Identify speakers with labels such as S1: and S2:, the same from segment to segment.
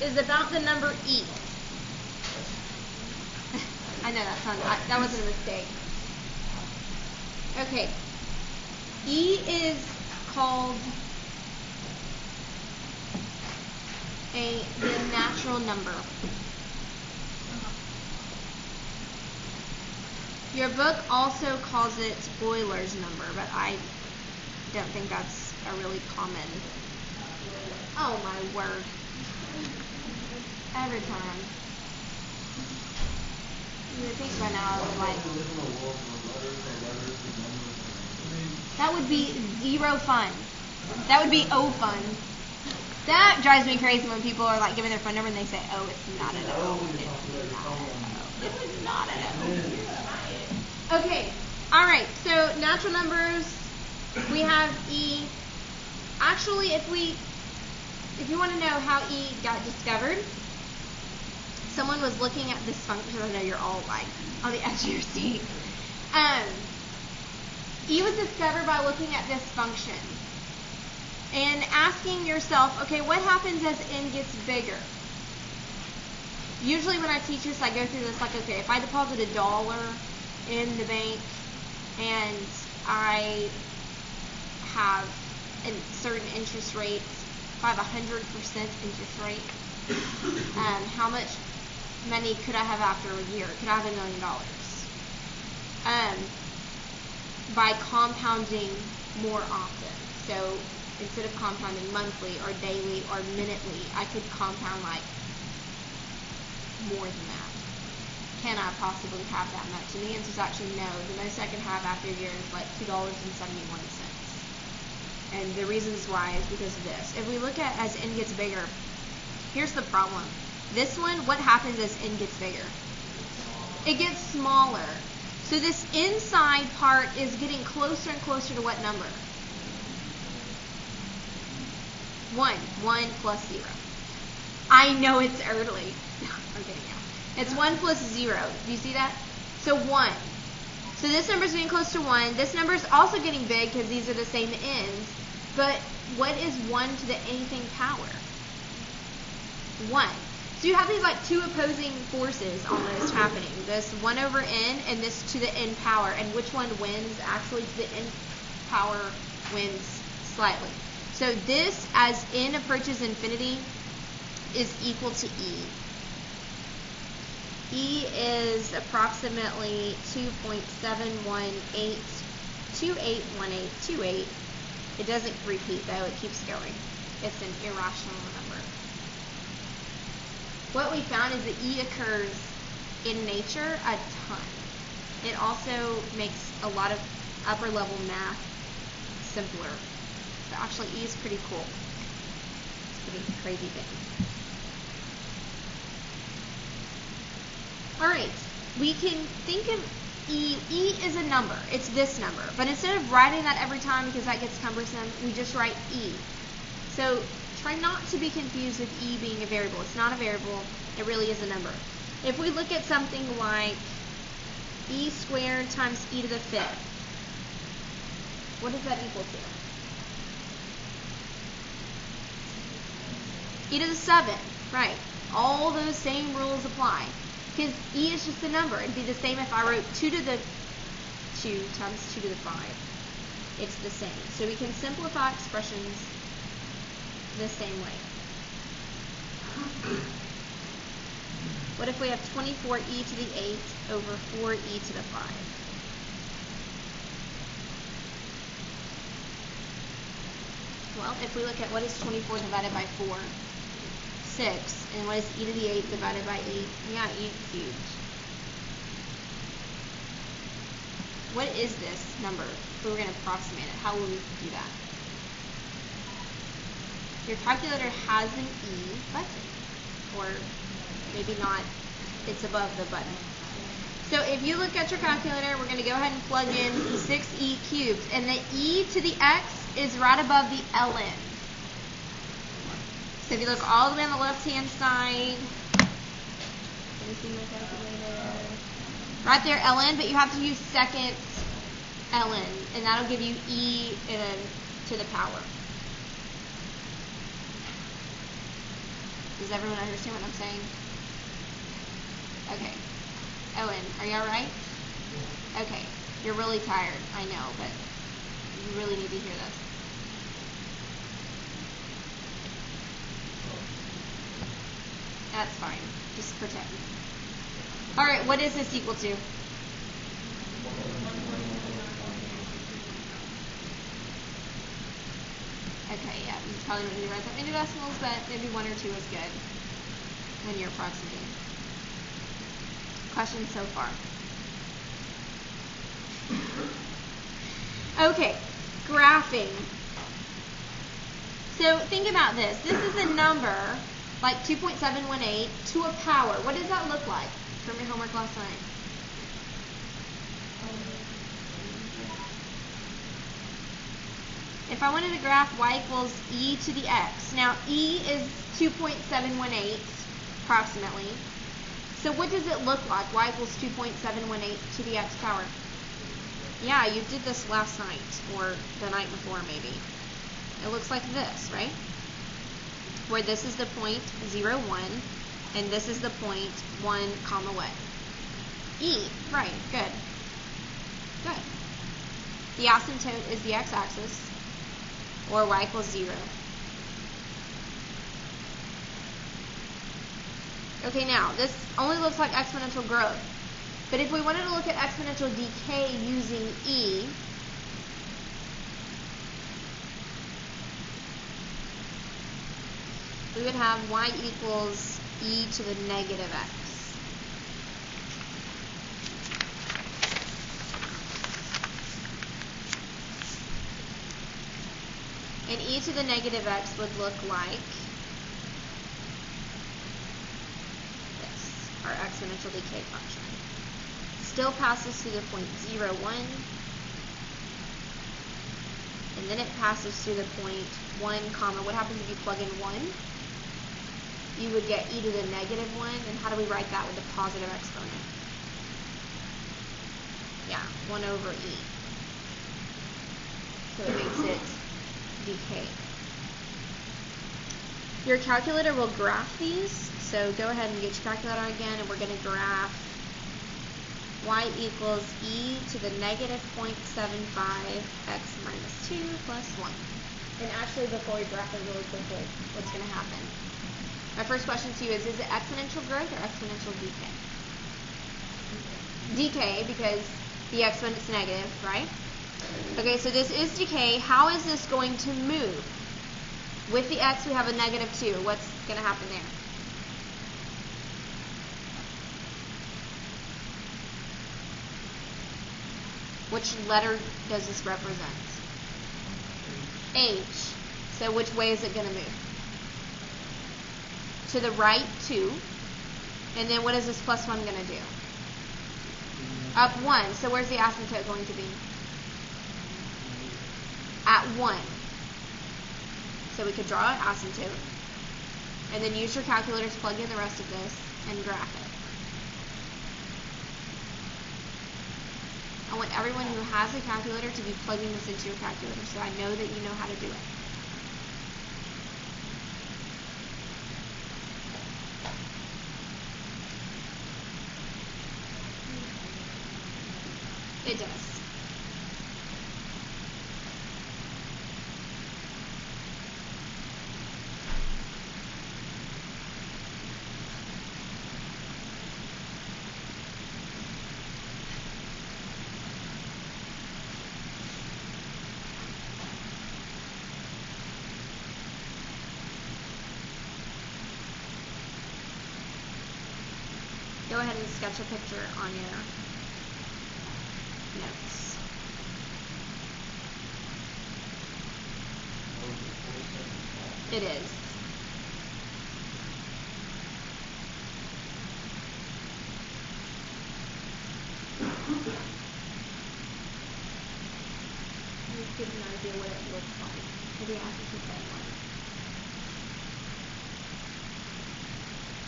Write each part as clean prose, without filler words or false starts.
S1: is about the number E. I know that wasn't a mistake. Okay. E is called the natural number. Your book also calls it Euler's number, but I don't think that's a really common. Oh my word. Every time. You would think by now I would like. That would be zero fun. That would be O fun. That drives me crazy when people are like giving their phone number and they say, oh, it's not an O. It was not an O. Okay. Alright, so natural numbers, we have E. Actually, if you want to know how E got discovered, someone was looking at this function. I know you're all like on the edge of your seat. E was discovered by looking at this function and asking yourself, okay, what happens as n gets bigger? Usually when I teach this, I go through this like, okay, if I deposit $1 in the bank and I have a certain interest rate, if I have 100% interest rate, how much money could I have after a year? Could I have $1 million? By compounding more often. So instead of compounding monthly or daily or minutely, I could compound like more than that. Can I possibly have that much? And the answer is actually no. The most I can have after a year is like $2.71. And the reasons why is because of this. If we look at as n gets bigger, here's the problem. This one, what happens as n gets bigger? It gets smaller. So this inside part is getting closer and closer to what number? 1. 1 plus 0. I know it's early. I'm kidding you. It's 1 plus 0. Do you see that? So 1. So this number is getting close to 1. This number is also getting big because these are the same ends. But what is 1 to the anything power? 1. So you have these like two opposing forces almost happening. This 1 over n and this to the n power. And which one wins? Actually, to the n power wins slightly. So this, as n approaches infinity, is equal to E. E is approximately 2.718281828. It doesn't repeat though, it keeps going. It's an irrational number. What we found is that E occurs in nature a ton. It also makes a lot of upper level math simpler. So actually E is pretty cool. It's a pretty crazy thing. Alright, we can think of E. E is a number. It's this number. But instead of writing that every time because that gets cumbersome, we just write E. So try not to be confused with E being a variable. It's not a variable. It really is a number. If we look at something like E squared times E to the 5th, what does that equal to? E to the 7th, right. All those same rules apply. Because E is just a number. It'd be the same if I wrote 2 to the 2 times 2 to the 5. It's the same. So we can simplify expressions the same way. What if we have 24e to the 8 over 4e to the 5? Well, if we look at what is 24 divided by 4? 6. And what is e to the 8 divided by e? Yeah, e cubed. What is this number? If we were going to approximate it, how will we do that? Your calculator has an E button. Or maybe not, it's above the button. So if you look at your calculator, we're going to go ahead and plug in 6e cubed. And the e to the x is right above the ln. So if you look all the way on the left-hand side, let me see my calculator. Right there, ln, but you have to use seconds ln, and that'll give you e to the power. Does everyone understand what I'm saying? Okay. Owen, are you alright? Okay. You're really tired, I know, but you really need to hear this. That's fine. Just pretend. Alright, what is this equal to? Okay, yeah, you probably wouldn't do right that many decimals, but maybe 1 or 2 is good when you're approximating. Questions so far? Okay, graphing. So think about this. This is a number like 2.718 to a power. What does that look like from your homework last night? If I wanted to graph y equals e to the x. Now, e is 2.718 approximately. So what does it look like? Y equals 2.718 to the x power. Yeah, you did this last night or the night before maybe. It looks like this, right? Where this is the point 0, 1, and this is the point 1, comma what? E, right, good. Good. The asymptote is the x-axis, or y equals 0. Okay, now, this only looks like exponential growth. But if we wanted to look at exponential decay using E, we would have y equals e to the negative x. And e to the negative x would look like this, our exponential decay function. Still passes through the point 0, 1, and then it passes through the point 1, comma. What happens if you plug in 1? You would get e to the negative 1, and how do we write that with a positive exponent? Yeah, 1 over e. So it makes it decay. Your calculator will graph these, so go ahead and get your calculator again, and we're going to graph y equals e to the negative 0.75 x minus 2 plus 1. And actually, before we graph it really quickly, what's going to happen? My first question to you is it exponential growth or exponential decay? Decay, because the exponent's negative, right? Okay, so this is decay. How is this going to move? With the x, we have a negative 2. What's going to happen there? Which letter does this represent? H. So which way is it going to move? To the right 2. And then what is this plus 1 going to do? Up 1. So where's the asymptote going to be? At 1. So we could draw an asymptote. And then use your calculator to plug in the rest of this and graph it. I want everyone who has a calculator to be plugging this into your calculator so I know that you know how to do it. It does. Go ahead and sketch a picture on your notes. It is. Just give an idea what it looks like. Maybe I can keep that one.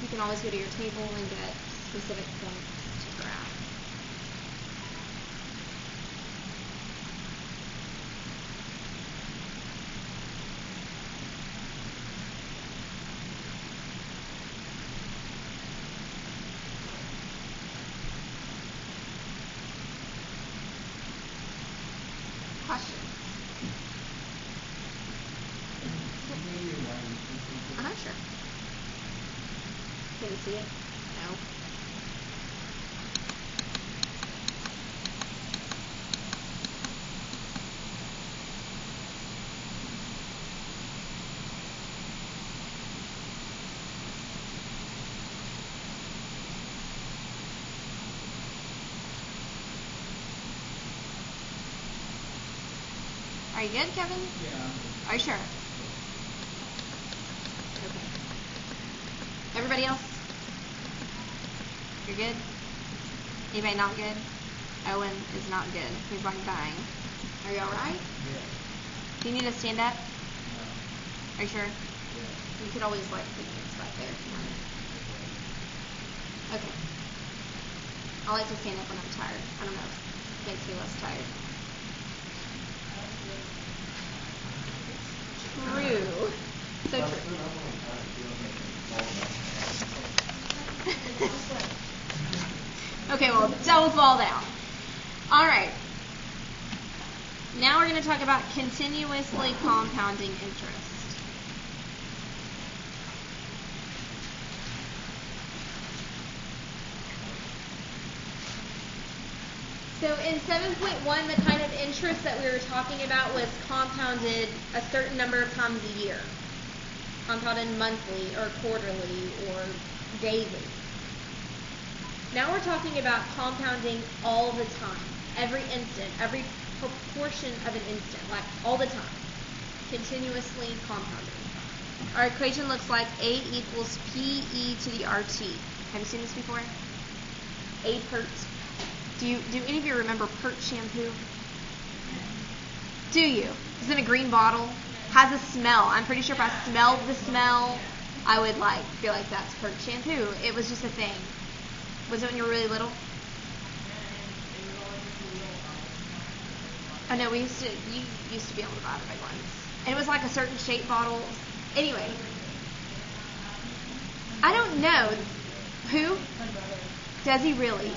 S1: You can always go to your table and get specific points to graph. Anybody see it? No. Are you good, Kevin?
S2: Yeah.
S1: Are you sure? Okay. Everybody else? You're good? Anybody not good? Owen is not good. He's like dying. Are you alright?
S2: Yeah.
S1: Do you need to stand up?
S2: No.
S1: Are you sure?
S2: Yeah.
S1: You could always like put your back there if you wanted. Okay. I like to stand up when I'm tired. I don't know. It makes me less tired. True. So true. Okay, well, don't fall down. All right. Now we're going to talk about continuously compounding interest. So in 7.1, the kind of interest that we were talking about was compounded a certain number of times a year. Compounded monthly or quarterly or daily. Now we're talking about compounding all the time. Every instant, every proportion of an instant, like all the time. Continuously compounding. Our equation looks like A equals PE to the RT. Have you seen this before? A pert. Do any of you remember Pert shampoo? Do you? It's in a green bottle. Has a smell. I'm pretty sure if I smelled the smell, I would feel like that's Pert shampoo. It was just a thing. Was it when you were really little? Oh no, you used to be able to buy the big ones. And it was like a certain shape bottle. Anyway. I don't know. Who? Does he really?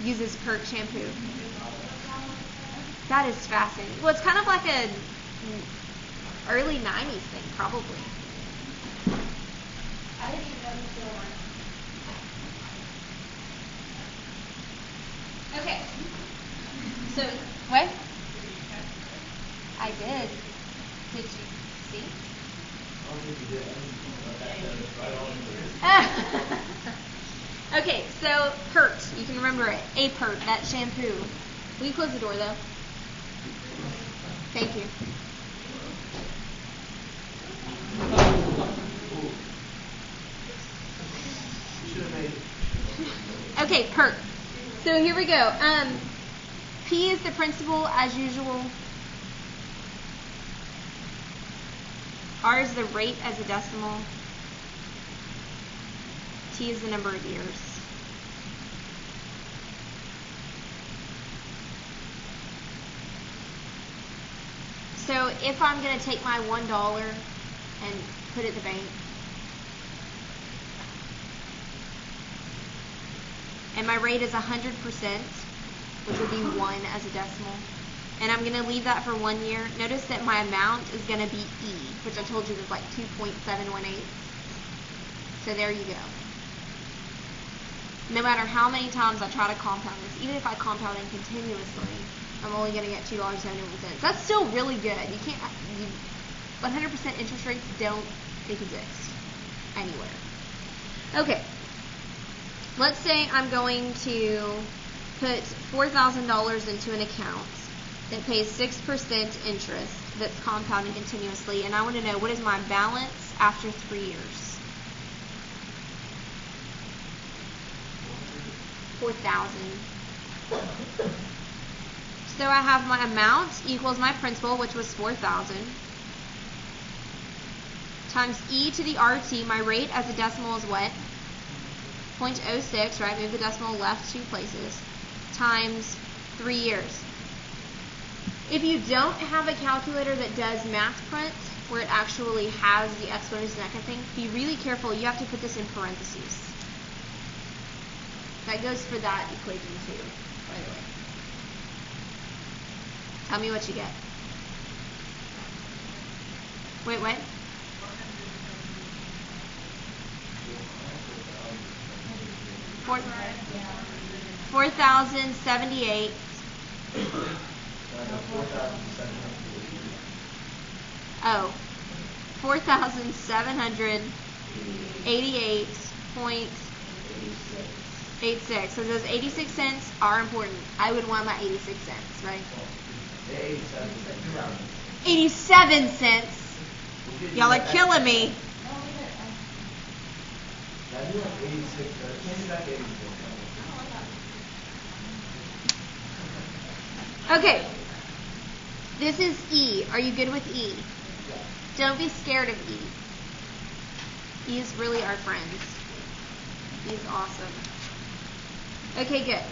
S1: Uses Pert shampoo. That is fascinating. Well, it's kind of like a early 90s thing, probably. I didn't even know it was still on. Okay. So, what? I did. Did you see?
S2: I don't think you did.
S1: Okay, so Pert, you can remember it. A Pert, that shampoo. Will you close the door though? Thank you. Okay, Pert. So here we go. P is the principal as usual. R is the rate as a decimal. T is the number of years. So if I'm going to take my $1 and put it in the bank, and my rate is 100%, which would be 1 as a decimal, and I'm going to leave that for 1 year, notice that my amount is going to be E, which I told you was like 2.718. So there you go. No matter how many times I try to compound this, even if I compound it continuously, I'm only going to get $2.71. That's still really good. You can't, 100% interest rates don't exist anywhere. Okay. Let's say I'm going to put $4,000 into an account that pays 6% interest that's compounding continuously, and I want to know what is my balance after 3 years. 4,000. So I have my amount equals my principal, which was 4,000, times E to the RT. My rate as a decimal is what? 0.06, right? Move the decimal left 2 places, times 3 years. If you don't have a calculator that does math print, where it actually has the exponents and that kind of thing, be really careful. You have to put this in parentheses. That goes for that equation too, by the way. Tell me what you get. Wait, what? 4,078.
S2: 4,700.
S1: Oh, 4,788.86. So those 86 cents are important. I would want my 86 cents, right? 87 cents. Y'all are killing me.
S2: I do like 86, but it can't be back 86.
S1: Okay. This is E. Are you good with E?
S2: Yeah.
S1: Don't be scared of E. E is really our friend. E is awesome. Okay, good.